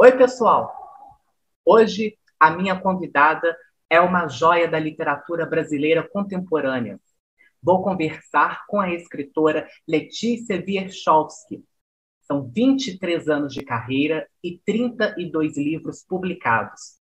Oi, pessoal! Hoje a minha convidada é uma joia da literatura brasileira contemporânea. Vou conversar com a escritora Letícia Wierchowski. São 23 anos de carreira e 32 livros publicados.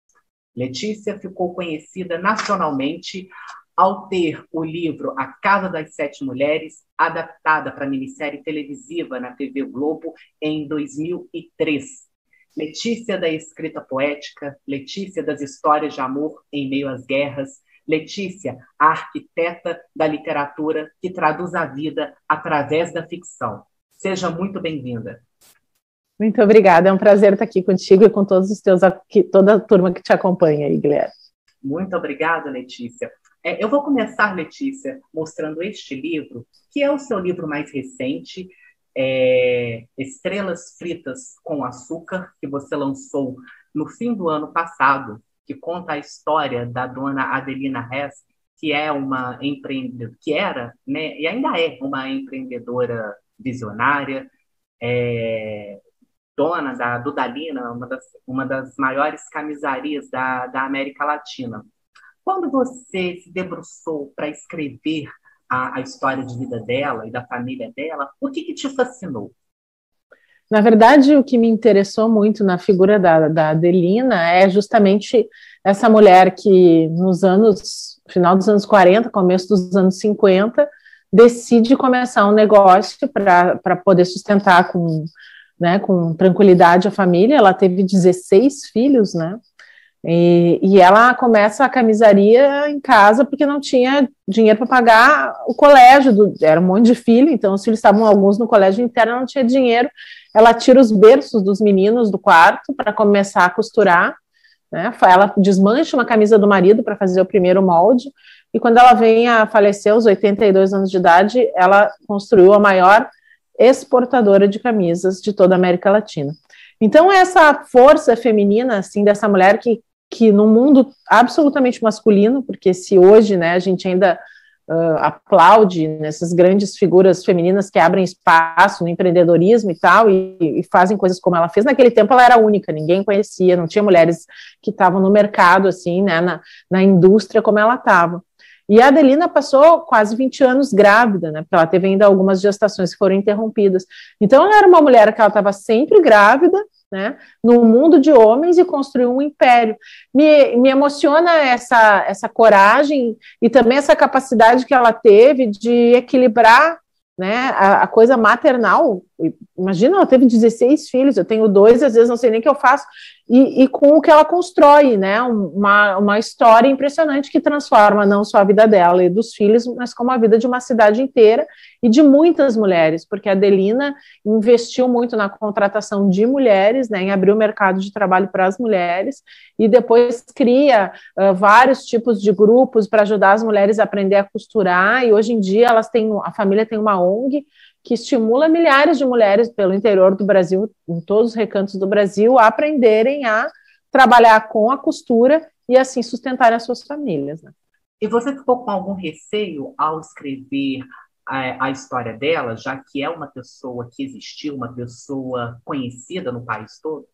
Letícia ficou conhecida nacionalmente ao ter o livro A Casa das Sete Mulheres, adaptada para a minissérie televisiva na TV Globo em 2003. Letícia da escrita poética, Letícia das histórias de amor em meio às guerras, Letícia, a arquiteta da literatura que traduz a vida através da ficção. Seja muito bem-vinda. Muito obrigada, é um prazer estar aqui contigo e com todos os teus, toda a turma que te acompanha aí, Guilherme. Muito obrigada, Letícia. Eu vou começar, Letícia, mostrando este livro, que é o seu livro mais recente, Estrelas Fritas com Açúcar, que você lançou no fim do ano passado, que conta a história da dona Adelina Hess, que é uma empreendedora, que era, né, e ainda é uma empreendedora visionária, dona da Dudalina, uma das maiores camisarias da América Latina. Quando você se debruçou para escrever a história de vida dela e da família dela, o que te fascinou? Na verdade, o que me interessou muito na figura da Adelina é justamente essa mulher que final dos anos 40, começo dos anos 50, decide começar um negócio para poder sustentar com tranquilidade a família. Ela teve 16 filhos, né? E ela começa a camisaria em casa porque não tinha dinheiro para pagar o colégio, era um monte de filho, então os filhos estavam alguns no colégio interno, não tinha dinheiro. Ela tira os berços dos meninos do quarto para começar a costurar, né? Ela desmancha uma camisa do marido para fazer o primeiro molde, e quando ela vem a falecer aos 82 anos de idade, ela construiu a maior exportadora de camisas de toda a América Latina. Então essa força feminina, assim, dessa mulher que num mundo absolutamente masculino, porque se hoje, né, a gente ainda aplaude nessas grandes figuras femininas que abrem espaço no empreendedorismo e tal, e fazem coisas como ela fez, naquele tempo ela era única, ninguém conhecia, não tinha mulheres que estavam no mercado, assim, né, na indústria como ela estava. E a Adelina passou quase 20 anos grávida, né, porque ela teve ainda algumas gestações que foram interrompidas. Então ela era uma mulher que ela estava sempre grávida, né, num mundo de homens, e construiu um império. Me emociona essa coragem e também essa capacidade que ela teve de equilibrar, né, a coisa maternal. Imagina, ela teve 16 filhos, eu tenho 2, às vezes não sei nem o que eu faço, e com o que ela constrói, né, uma história impressionante que transforma não só a vida dela e dos filhos, mas como a vida de uma cidade inteira e de muitas mulheres, porque a Adelina investiu muito na contratação de mulheres, né, em abrir o mercado de trabalho para as mulheres, e depois cria vários tipos de grupos para ajudar as mulheres a aprender a costurar, e hoje em dia a família tem uma ONG que estimula milhares de mulheres pelo interior do Brasil, em todos os recantos do Brasil, a aprenderem a trabalhar com a costura e assim sustentar as suas famílias, né? E você ficou com algum receio ao escrever a história dela, já que é uma pessoa que existiu, uma pessoa conhecida no país todo?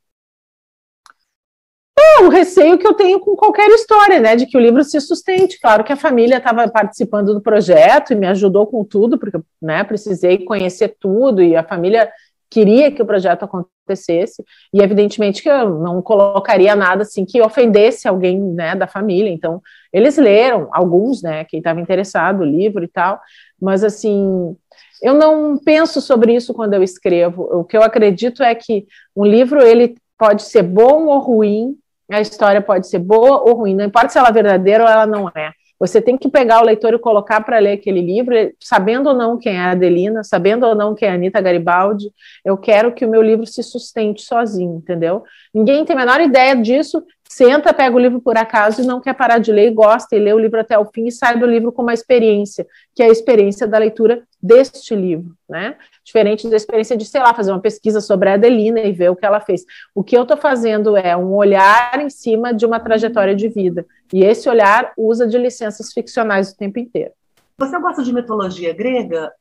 O receio que eu tenho com qualquer história, né, de que o livro se sustente. Claro que a família estava participando do projeto e me ajudou com tudo, porque, né, precisei conhecer tudo, e a família queria que o projeto acontecesse, e evidentemente que eu não colocaria nada assim que ofendesse alguém, né, da família. Então eles leram, alguns, né, quem estava interessado, o livro e tal, mas assim, eu não penso sobre isso quando eu escrevo. O que eu acredito é que um livro, ele pode ser bom ou ruim, a história pode ser boa ou ruim, não importa se ela é verdadeira ou ela não é. Você tem que pegar o leitor e colocar para ler aquele livro, sabendo ou não quem é a Adelina, sabendo ou não quem é a Anita Garibaldi. Eu quero que o meu livro se sustente sozinho, entendeu? Ninguém tem a menor ideia disso, senta, pega o livro por acaso e não quer parar de ler, e gosta, e lê o livro até o fim e sai do livro com uma experiência, que é a experiência da leitura deste livro, né? Diferente da experiência de, sei lá, fazer uma pesquisa sobre a Adelina e ver o que ela fez. O que eu estou fazendo é um olhar em cima de uma trajetória de vida, e esse olhar usa de licenças ficcionais o tempo inteiro. Você gosta de mitologia grega,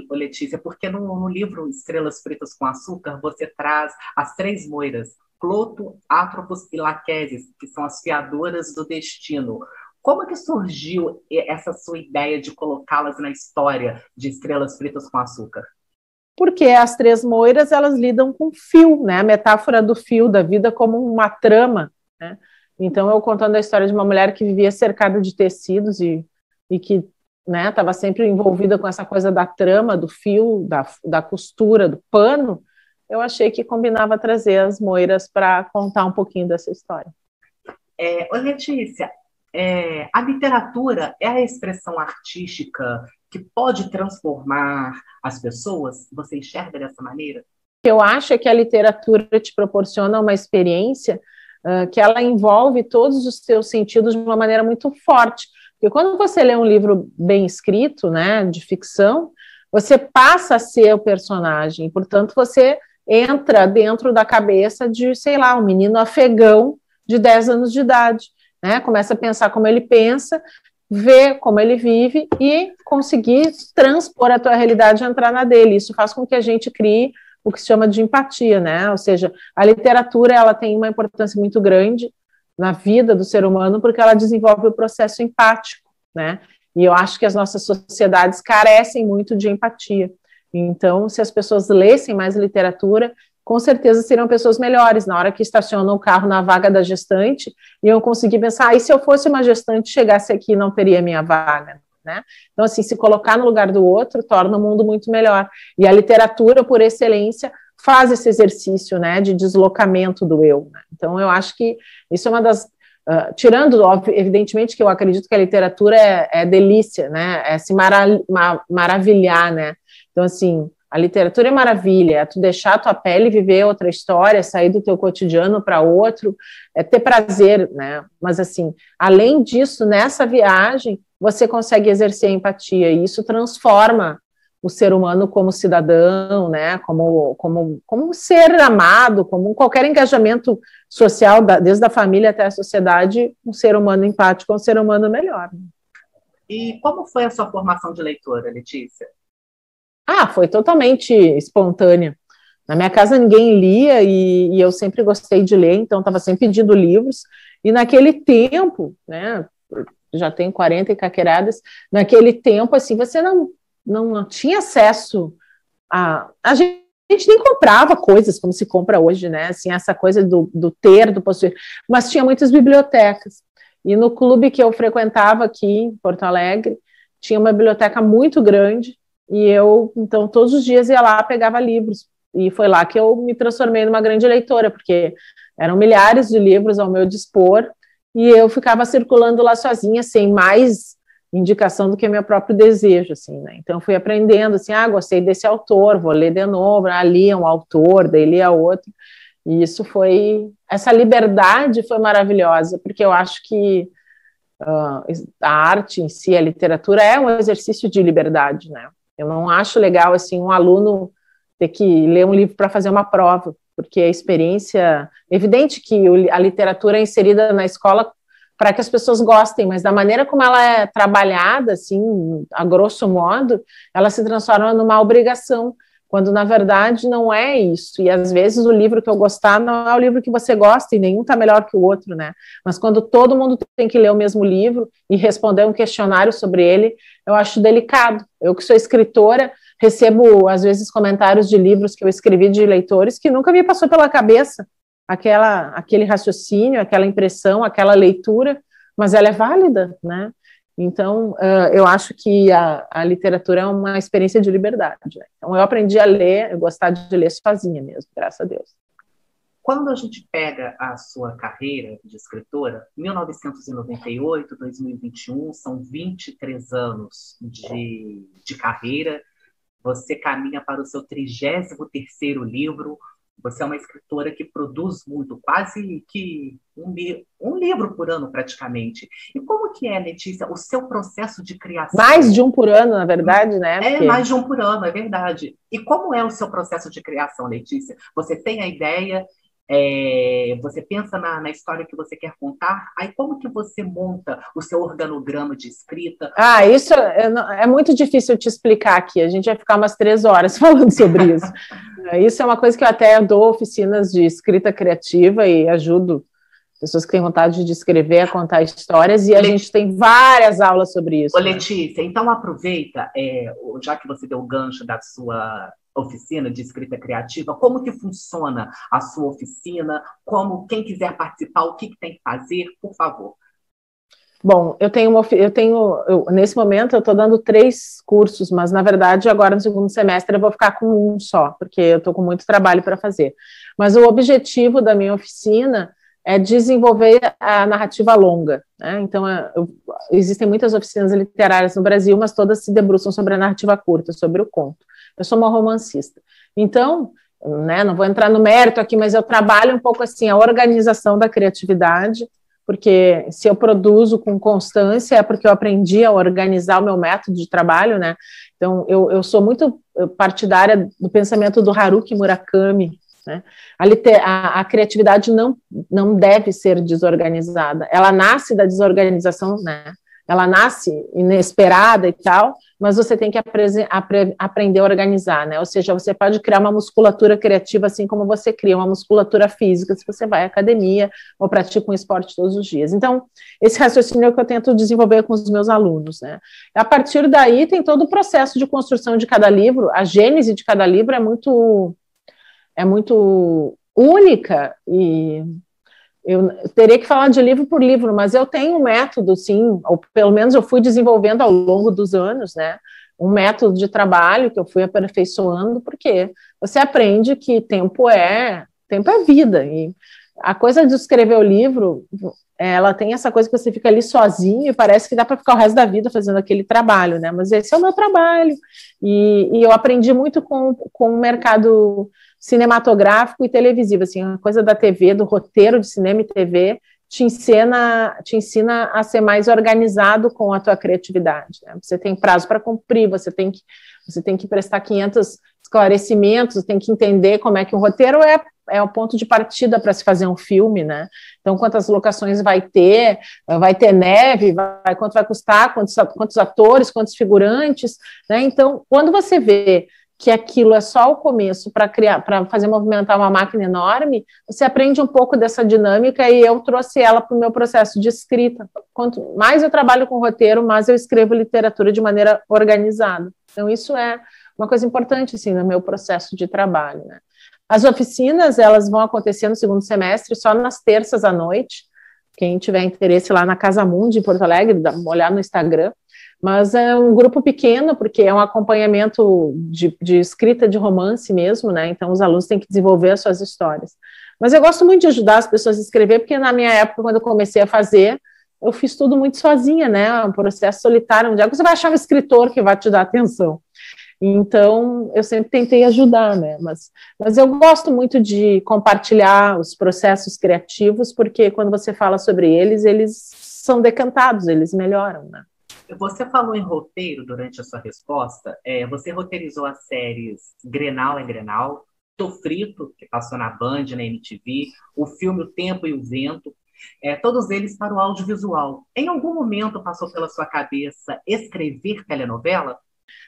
Letícia? Porque no livro Estrelas Fritas com Açúcar, você traz as 3 moiras, Cloto, Atropos e Laquesis, que são as fiadoras do destino. Como que surgiu essa sua ideia de colocá-las na história de Estrelas Fritas com Açúcar? Porque as três moiras, elas lidam com fio, né? A metáfora do fio da vida como uma trama, né? Então, eu contando a história de uma mulher que vivia cercada de tecidos e que, né, estava sempre envolvida com essa coisa da trama, do fio, da costura, do pano, eu achei que combinava trazer as moiras para contar um pouquinho dessa história. Letícia, a literatura é a expressão artística que pode transformar as pessoas? Você enxerga dessa maneira? Eu acho que a literatura te proporciona uma experiência que ela envolve todos os seus sentidos de uma maneira muito forte. Porque quando você lê um livro bem escrito, né, de ficção, você passa a ser o personagem, e, portanto, você entra dentro da cabeça de, sei lá, um menino afegão de 10 anos de idade, né? Começa a pensar como ele pensa, ver como ele vive e conseguir transpor a tua realidade e entrar na dele. Isso faz com que a gente crie o que se chama de empatia, né? Ou seja, a literatura, ela tem uma importância muito grande na vida do ser humano porque ela desenvolve o processo empático, né? E eu acho que as nossas sociedades carecem muito de empatia. Então, se as pessoas lessem mais literatura, com certeza seriam pessoas melhores. Na hora que estacionam o carro na vaga da gestante, iam conseguir pensar, e se eu fosse uma gestante, chegasse aqui, não teria minha vaga, né? Então, assim, se colocar no lugar do outro, torna o mundo muito melhor. E a literatura, por excelência, faz esse exercício, né, de deslocamento do eu, né? Então, eu acho que isso é uma das... tirando, evidentemente, que eu acredito que a literatura é delícia, né? É se maravilhar, né? Então, assim, a literatura é maravilha, é tu deixar a tua pele viver outra história, sair do teu cotidiano para outro, é ter prazer, né? Mas, assim, além disso, nessa viagem, você consegue exercer empatia, e isso transforma o ser humano como cidadão, né? Como um ser amado, como qualquer engajamento social, desde a família até a sociedade, um ser humano empático é um ser humano melhor. E como foi a sua formação de leitora, Letícia? Foi totalmente espontânea. Na minha casa ninguém lia e eu sempre gostei de ler, então estava sempre pedindo livros. E naquele tempo, né, já tenho 40 e caqueradas, naquele tempo, assim, você não tinha acesso a gente nem comprava coisas como se compra hoje, né, assim, essa coisa do ter, do possuir, mas tinha muitas bibliotecas. E no clube que eu frequentava aqui em Porto Alegre, tinha uma biblioteca muito grande, e eu, então, todos os dias ia lá, pegava livros, e foi lá que eu me transformei numa grande leitora, porque eram milhares de livros ao meu dispor, e eu ficava circulando lá sozinha, sem mais indicação do que meu próprio desejo, assim, né? Então, fui aprendendo, assim, gostei desse autor, vou ler de novo, li um autor, daí lia outro, e essa liberdade foi maravilhosa, porque eu acho que a arte em si, a literatura, é um exercício de liberdade, né? Eu não acho legal, assim, um aluno ter que ler um livro para fazer uma prova, porque a experiência... Evidente que a literatura é inserida na escola para que as pessoas gostem, mas da maneira como ela é trabalhada, assim, a grosso modo, ela se transforma numa obrigação, quando na verdade não é isso. E às vezes o livro que eu gostar não é o livro que você gosta, e nenhum está melhor que o outro, né? Mas quando todo mundo tem que ler o mesmo livro e responder um questionário sobre ele, eu acho delicado. Eu que sou escritora, recebo às vezes comentários de livros que eu escrevi de leitores que nunca me passou pela cabeça aquele raciocínio, aquela impressão, aquela leitura, mas ela é válida, né? Então, eu acho que a literatura é uma experiência de liberdade, né? Então, eu aprendi a ler, eu gostar de ler sozinha mesmo, graças a Deus. Quando a gente pega a sua carreira de escritora, 1998, 2021, são 23 anos de carreira, você caminha para o seu 33º livro, você é uma escritora que produz muito, quase que um livro por ano, praticamente. E como que é, Letícia, o seu processo de criação? Mais de um por ano, na verdade, né? Porque... mais de um por ano, é verdade. E como é o seu processo de criação, Letícia? Você tem a ideia, você pensa na história que você quer contar, aí como que você monta o seu organograma de escrita? Isso é muito difícil te explicar aqui, a gente vai ficar umas 3 horas falando sobre isso. Isso é uma coisa que eu até dou oficinas de escrita criativa e ajudo pessoas que têm vontade de escrever, a contar histórias, e a gente tem várias aulas sobre isso. Ô, Letícia, então aproveita, já que você deu o gancho da sua oficina de escrita criativa, como que funciona a sua oficina, quem quiser participar, o que tem que fazer, por favor. Bom, nesse momento eu estou dando 3 cursos, mas na verdade agora no segundo semestre eu vou ficar com um só, porque eu estou com muito trabalho para fazer. Mas o objetivo da minha oficina é desenvolver a narrativa longa, né? Então, existem muitas oficinas literárias no Brasil, mas todas se debruçam sobre a narrativa curta, sobre o conto. Eu sou uma romancista. Então, né, não vou entrar no mérito aqui, mas eu trabalho um pouco assim a organização da criatividade, porque se eu produzo com constância é porque eu aprendi a organizar o meu método de trabalho, né? Então, eu sou muito partidária do pensamento do Haruki Murakami, né? A criatividade não deve ser desorganizada, ela nasce da desorganização, né? Ela nasce inesperada e tal, mas você tem que aprender a organizar, né? Ou seja, você pode criar uma musculatura criativa assim como você cria uma musculatura física se você vai à academia ou pratica um esporte todos os dias. Então, esse raciocínio é o que eu tento desenvolver com os meus alunos, né? A partir daí tem todo o processo de construção de cada livro, a gênese de cada livro é muito única, e eu teria que falar de livro por livro, mas eu tenho um método, sim, ou pelo menos eu fui desenvolvendo ao longo dos anos, né, um método de trabalho que eu fui aperfeiçoando, porque você aprende que tempo é vida, e a coisa de escrever o livro, ela tem essa coisa que você fica ali sozinho e parece que dá para ficar o resto da vida fazendo aquele trabalho, né, mas esse é o meu trabalho, e eu aprendi muito com o mercado cinematográfico e televisivo, assim, a coisa da TV, do roteiro de cinema e TV, te ensina a ser mais organizado com a tua criatividade, né? Você tem prazo para cumprir, você tem que prestar 500 esclarecimentos, tem que entender como é que o roteiro é o ponto de partida para se fazer um filme, né? Então, quantas locações vai ter neve, quanto vai custar, quantos atores, quantos figurantes, né? Então, quando você vê que aquilo é só o começo para fazer movimentar uma máquina enorme, você aprende um pouco dessa dinâmica, e eu trouxe ela para o meu processo de escrita. Quanto mais eu trabalho com roteiro, mais eu escrevo literatura de maneira organizada. Então, isso é uma coisa importante, assim, no meu processo de trabalho, né? As oficinas, elas vão acontecer no segundo semestre, só nas terças à noite. Quem tiver interesse lá na Casa Mundi, em Porto Alegre, dá uma olhada no Instagram. Mas é um grupo pequeno, porque é um acompanhamento de escrita de romance mesmo, né? Então os alunos têm que desenvolver as suas histórias. Mas eu gosto muito de ajudar as pessoas a escrever, porque na minha época, quando eu comecei a fazer, eu fiz tudo muito sozinha, né? Um processo solitário, onde é que você vai achar um escritor que vai te dar atenção? Então, eu sempre tentei ajudar, né? Mas eu gosto muito de compartilhar os processos criativos, porque quando você fala sobre eles são decantados, eles melhoram, né? Você falou em roteiro durante a sua resposta. Você roteirizou as séries Grenal em Grenal, Tô Frito, que passou na Band, na MTV, o filme O Tempo e o Vento, todos eles para o audiovisual. Em algum momento passou pela sua cabeça escrever telenovela?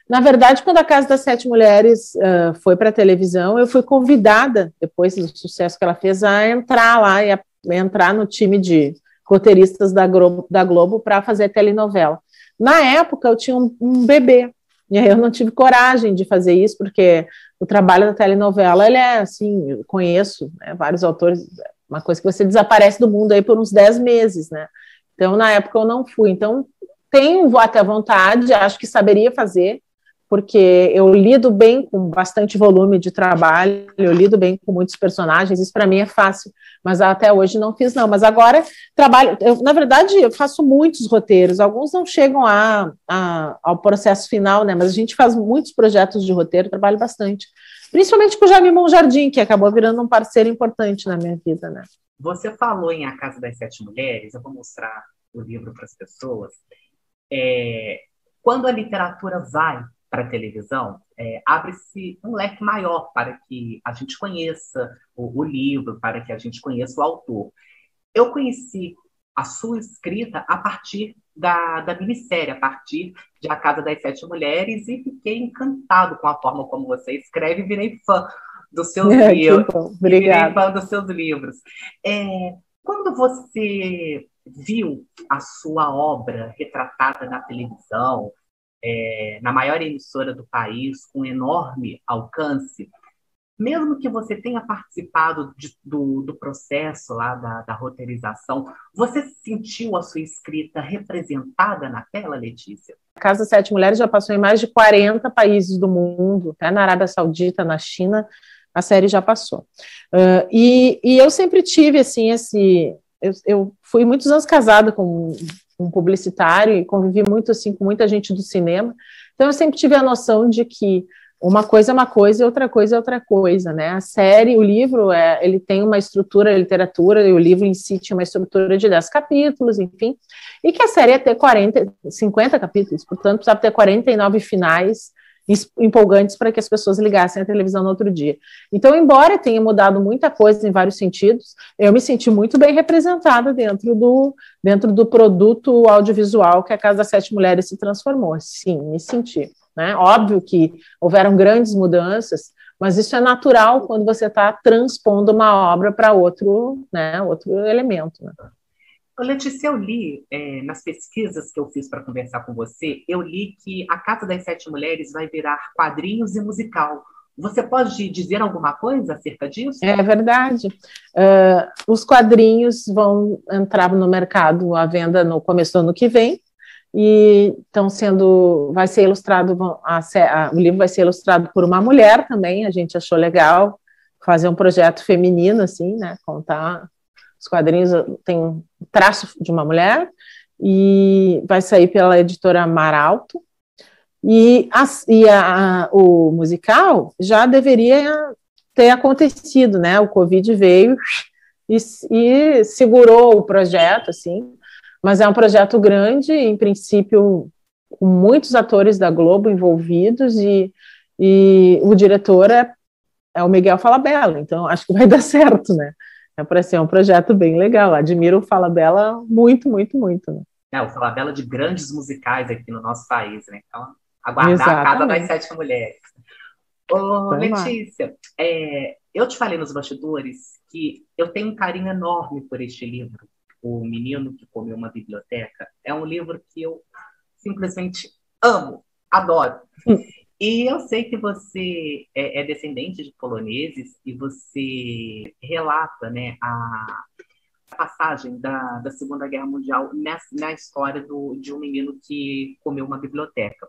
Na verdade, quando a Casa das Sete Mulheres foi para a televisão, eu fui convidada, depois do sucesso que ela fez, a entrar lá e a entrar no time de roteiristas da Globo para fazer telenovela. Na época, eu tinha um bebê, e aí eu não tive coragem de fazer isso, porque o trabalho da telenovela, ele é assim, eu conheço, né, vários autores, uma coisa que você desaparece do mundo aí por uns 10 meses, né? Então, na época, eu não fui. Então, tenho até vontade, acho que saberia fazer, porque eu lido bem com bastante volume de trabalho, eu lido bem com muitos personagens, isso para mim é fácil, mas até hoje não fiz não, mas agora trabalho, na verdade eu faço muitos roteiros, alguns não chegam ao processo final, né, mas a gente faz muitos projetos de roteiro, trabalho bastante, principalmente com o Jaime Monjardim, que acabou virando um parceiro importante na minha vida, né. Você falou em A Casa das Sete Mulheres, eu vou mostrar o livro para as pessoas, quando a literatura vai para a televisão, abre-se um leque maior para que a gente conheça o livro, para que a gente conheça o autor. Eu conheci a sua escrita a partir da minissérie, a partir de A Casa das Sete Mulheres, e fiquei encantado com a forma como você escreve, e virei fã dos seus livros. Virei fã dos seus livros. Quando você viu a sua obra retratada na televisão, na maior emissora do país, com enorme alcance, mesmo que você tenha participado do processo lá da roteirização, você sentiu a sua escrita representada na tela, Letícia? A Casa das Sete Mulheres já passou em mais de 40 países do mundo, até na Arábia Saudita, na China, a série já passou. E eu sempre tive, assim, eu fui muitos anos casada com um publicitário e convivi muito, assim, com muita gente do cinema, então eu sempre tive a noção de que uma coisa é uma coisa e outra coisa é outra coisa, né? A série, o livro, ele tem uma estrutura, a literatura, e o livro em si tinha uma estrutura de 10 capítulos, enfim, e que a série ia ter 50 capítulos, portanto, precisava ter 49 finais empolgantes para que as pessoas ligassem a televisão no outro dia. Então, embora tenha mudado muita coisa em vários sentidos, eu me senti muito bem representada dentro do produto audiovisual que a Casa das Sete Mulheres se transformou. Sim, me senti. Né? Óbvio que houveram grandes mudanças, mas isso é natural quando você está transpondo uma obra para outro, né, outro elemento. Né? Letícia, eu li, nas pesquisas que eu fiz para conversar com você, eu li que A Casa das Sete Mulheres vai virar quadrinhos e musical. Você pode dizer alguma coisa acerca disso? É verdade. Os quadrinhos vão entrar no mercado à venda no começo do ano que vem, e vai ser ilustrado, o livro vai ser ilustrado por uma mulher também, a gente achou legal fazer um projeto feminino, assim, né, contar os quadrinhos, tem um traço de uma mulher, e vai sair pela editora Maralto, o musical já deveria ter acontecido, né, o Covid veio e segurou o projeto, assim, mas é um projeto grande, em princípio, com muitos atores da Globo envolvidos, e o diretor é o Miguel Falabella, então acho que vai dar certo, né? Para ser um projeto bem legal. Admiro o Falabella muito, muito, muito. Né? O Falabella de grandes musicais aqui no nosso país, né? Então, aguardar a Casa das Sete Mulheres. Letícia, eu te falei nos bastidores que eu tenho um carinho enorme por este livro, O Menino que Comeu uma Biblioteca. É um livro que eu simplesmente amo, adoro. E eu sei que você é descendente de poloneses e você relata, né, a passagem da Segunda Guerra Mundial na história de um menino que comeu uma biblioteca.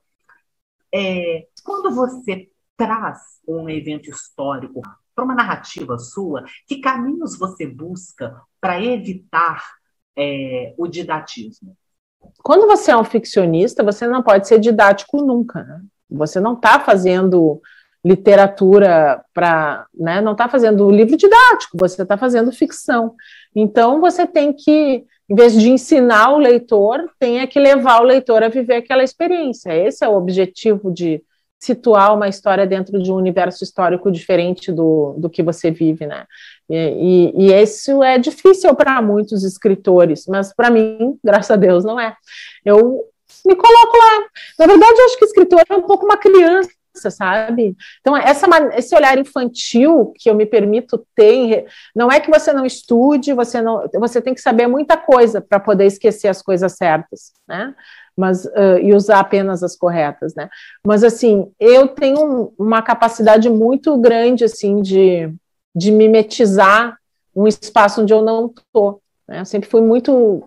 Quando você traz um evento histórico para uma narrativa sua, que caminhos você busca para evitar o didatismo? Quando você é um ficcionista, você não pode ser didático nunca, né? Você não está fazendo literatura né, não está fazendo livro didático, você está fazendo ficção. Então, você tem que, em vez de ensinar o leitor, tem que levar o leitor a viver aquela experiência. Esse é o objetivo de situar uma história dentro de um universo histórico diferente do que você vive, né? E isso é difícil para muitos escritores, mas para mim, graças a Deus, não é. Eu me coloco lá. Na verdade, eu acho que o escritor é um pouco uma criança, sabe? Então, esse olhar infantil que eu me permito ter, não é que você não estude, você tem que saber muita coisa para poder esquecer as coisas certas, né? E usar apenas as corretas, né? Mas, assim, eu tenho uma capacidade muito grande, assim, de mimetizar um espaço onde eu não estou, né? Eu sempre fui muito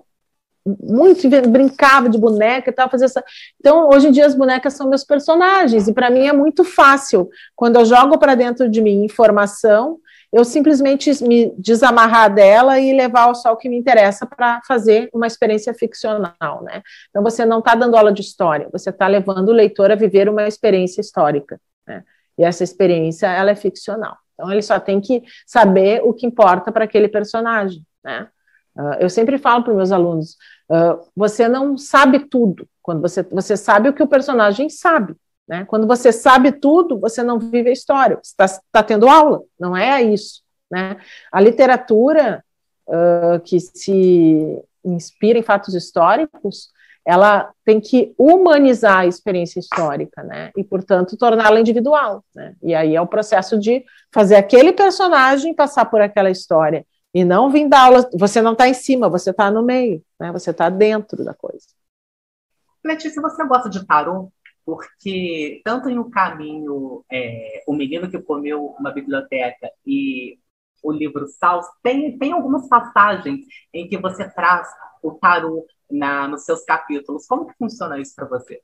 brincava de boneca e tal, fazia essa. Então, hoje em dia as bonecas são meus personagens, e para mim é muito fácil, quando eu jogo para dentro de mim informação, eu simplesmente me desamarrar dela e levar só o que me interessa para fazer uma experiência ficcional, né? Então, você não está dando aula de história, você está levando o leitor a viver uma experiência histórica, né? E essa experiência, ela é ficcional. Então, ele só tem que saber o que importa para aquele personagem, né? Eu sempre falo para os meus alunos, você não sabe tudo, quando você sabe o que o personagem sabe, né? Quando você sabe tudo, você não vive a história, você está tendo aula, não é isso, né? A literatura que se inspira em fatos históricos, ela tem que humanizar a experiência histórica, né? E, portanto, torná-la individual, né? E aí é o processo de fazer aquele personagem passar por aquela história e não vir dar aula. Você não está em cima, você está no meio, né? Você está dentro da coisa. Letícia, você gosta de tarô? Porque tanto em O Caminho, O Menino que Comeu uma Biblioteca e o livro Saus, tem algumas passagens em que você traz o tarô nos seus capítulos. Como que funciona isso para você?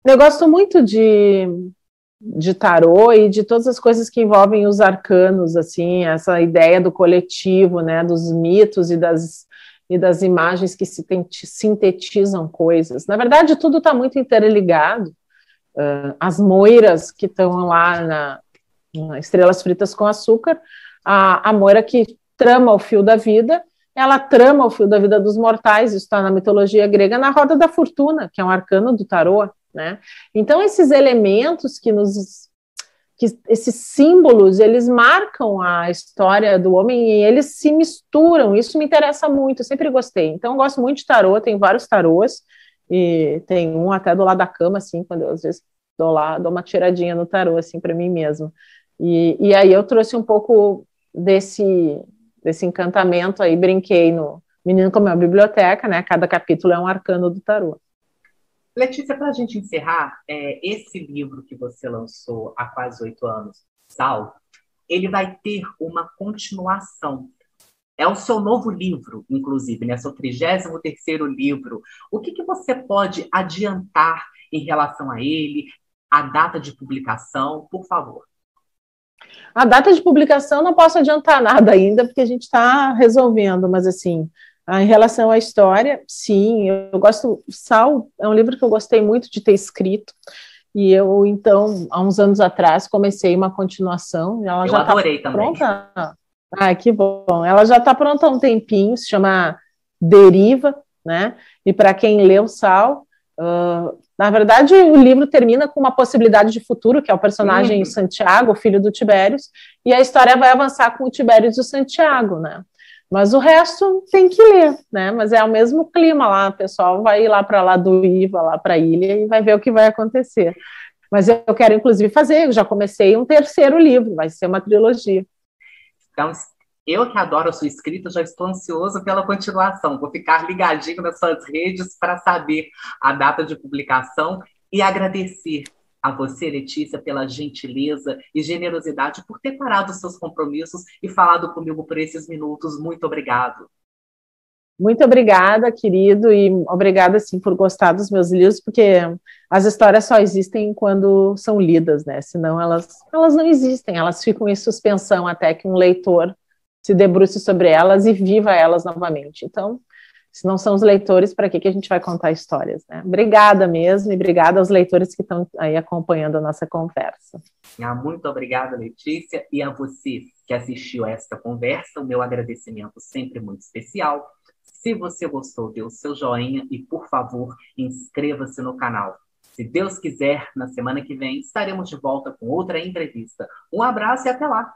Eu gosto muito de tarô e de todas as coisas que envolvem os arcanos, assim, essa ideia do coletivo, né, dos mitos e das imagens que se sintetizam coisas. Na verdade, tudo está muito interligado. As moiras que estão lá na Estrelas Fritas com Açúcar, a moira que trama o fio da vida, ela trama o fio da vida dos mortais, isso está na mitologia grega, na roda da fortuna, que é um arcano do tarô, né? Então, esses elementos esses símbolos, eles marcam a história do homem e eles se misturam, isso me interessa muito, eu sempre gostei. Então, eu gosto muito de tarô, tem vários tarôs, e tem um até do lado da cama, assim, quando eu às vezes dou uma tiradinha no tarô, assim, para mim mesmo. E aí eu trouxe um pouco desse encantamento aí, brinquei no Menino Comeu a Biblioteca, né? Cada capítulo é um arcano do tarô. Letícia, para a gente encerrar, esse livro que você lançou há quase 8 anos, Sal, ele vai ter uma continuação. É o seu novo livro, inclusive, né? Seu 33º livro. O que você pode adiantar em relação a ele, a data de publicação, por favor? A data de publicação não posso adiantar nada ainda, porque a gente está resolvendo, mas assim, em relação à história, sim, eu gosto. Sal é um livro que eu gostei muito de ter escrito, e eu, então, há uns anos atrás, comecei uma continuação. Ela eu já adorei está também. Pronta. Ah, que bom. Ela já está pronta há um tempinho, se chama Deriva, né? E para quem leu Sal, na verdade, o livro termina com uma possibilidade de futuro, que é o personagem Santiago, filho do Tibérios, e a história vai avançar com o Tibérios e o Santiago, né? Mas o resto tem que ler, né? Mas é o mesmo clima lá, o pessoal vai ir lá para lá do Iva, lá para a ilha, e vai ver o que vai acontecer. Mas eu quero, inclusive, fazer, eu já comecei um 3º livro, vai ser uma trilogia. Então, eu que adoro a sua escrita, já estou ansioso pela continuação. Vou ficar ligadinho nas suas redes para saber a data de publicação e agradecer a você, Letícia, pela gentileza e generosidade por ter parado os seus compromissos e falado comigo por esses minutos. Muito obrigado. Muito obrigada, querido, e obrigada, assim, por gostar dos meus livros, porque as histórias só existem quando são lidas, né? Senão elas não existem, elas ficam em suspensão até que um leitor se debruce sobre elas e viva elas novamente. Então, se não são os leitores, para que a gente vai contar histórias, né? Obrigada mesmo, e obrigada aos leitores que estão aí acompanhando a nossa conversa. Muito obrigada, Letícia, e a você que assistiu a esta conversa, o meu agradecimento sempre muito especial. Se você gostou, dê o seu joinha e, por favor, inscreva-se no canal. Se Deus quiser, na semana que vem, estaremos de volta com outra entrevista. Um abraço e até lá!